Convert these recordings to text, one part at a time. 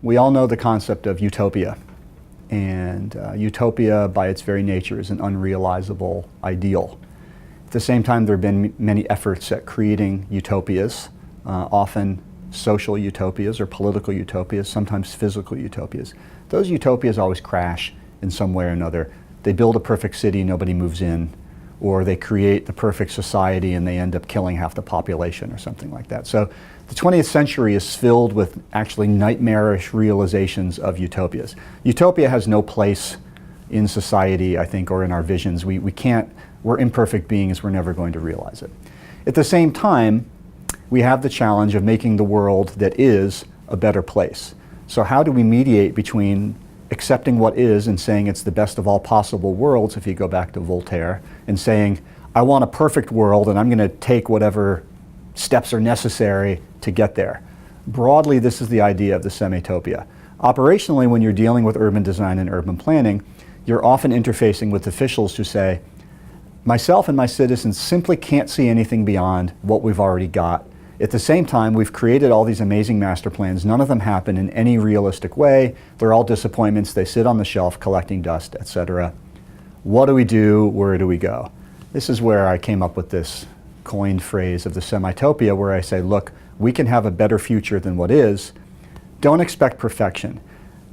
We all know the concept of utopia. And utopia, by its very nature, is an unrealizable ideal. At the same time, there have been many efforts at creating utopias, often social utopias or political utopias, sometimes physical utopias. Those utopias always crash in some way or another. They build a perfect city, nobody moves in, or they create the perfect society and they end up killing half the population or something like that. So the 20th century is filled with actually nightmarish realizations of utopias. Utopia has no place in society, I think, or in our visions. We're imperfect beings, we're never going to realize it. At the same time, we have the challenge of making the world that is a better place. So how do we mediate between accepting what is and saying it's the best of all possible worlds, if you go back to Voltaire, and saying, I want a perfect world and I'm going to take whatever steps are necessary to get there. Broadly, this is the idea of the semi-topia. Operationally, when you're dealing with urban design and urban planning, you're often interfacing with officials who say, myself and my citizens simply can't see anything beyond what we've already got. At the same time, we've created all these amazing master plans. None of them happen in any realistic way. They're all disappointments. They sit on the shelf collecting dust, etc. What do we do? Where do we go? This is where I came up with this coined phrase of the semi-topia, where I say, look, we can have a better future than what is. Don't expect perfection.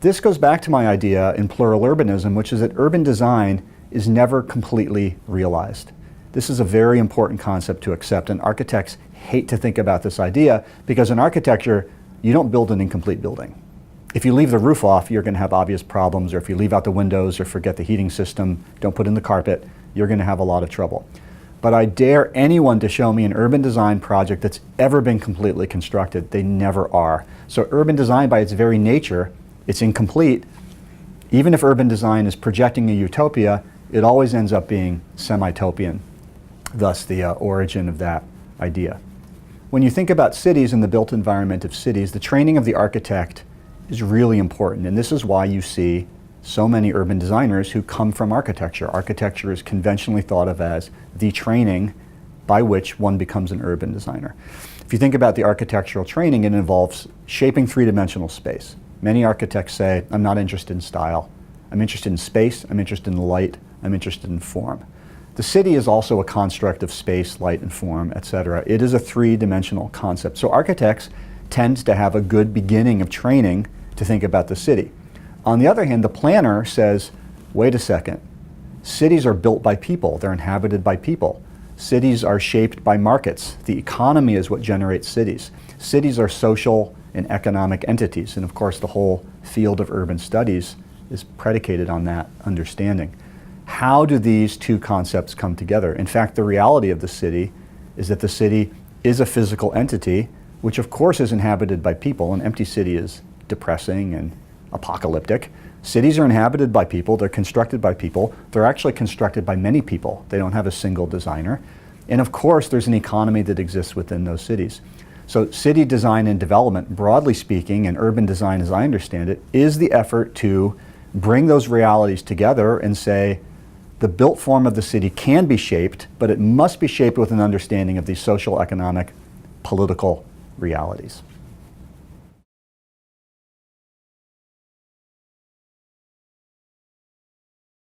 This goes back to my idea in plural urbanism, which is that urban design is never completely realized. This is a very important concept to accept, and architects hate to think about this idea because in architecture, you don't build an incomplete building. If you leave the roof off, you're going to have obvious problems, or if you leave out the windows or forget the heating system, don't put in the carpet, you're going to have a lot of trouble. But I dare anyone to show me an urban design project that's ever been completely constructed. They never are. So urban design, by its very nature, it's incomplete. Even if urban design is projecting a utopia, it always ends up being semi-topian, thus the origin of that idea. When you think about cities and the built environment of cities, the training of the architect is really important, and this is why you see so many urban designers who come from architecture. Architecture is conventionally thought of as the training by which one becomes an urban designer. If you think about the architectural training, it involves shaping three-dimensional space. Many architects say, I'm not interested in style. I'm interested in space, I'm interested in light, I'm interested in form. The city is also a construct of space, light, and form, etc. It is a three-dimensional concept. So architects tend to have a good beginning of training to think about the city. On the other hand, the planner says, wait a second, cities are built by people, they're inhabited by people. Cities are shaped by markets. The economy is what generates cities. Cities are social and economic entities, and of course the whole field of urban studies is predicated on that understanding. How do these two concepts come together? In fact, the reality of the city is that the city is a physical entity, which of course is inhabited by people. An empty city is depressing and apocalyptic. Cities are inhabited by people, they're constructed by people, they're actually constructed by many people. They don't have a single designer. And of course, there's an economy that exists within those cities. So city design and development, broadly speaking, and urban design as I understand it, is the effort to bring those realities together and say, the built form of the city can be shaped, but it must be shaped with an understanding of these social, economic, political realities.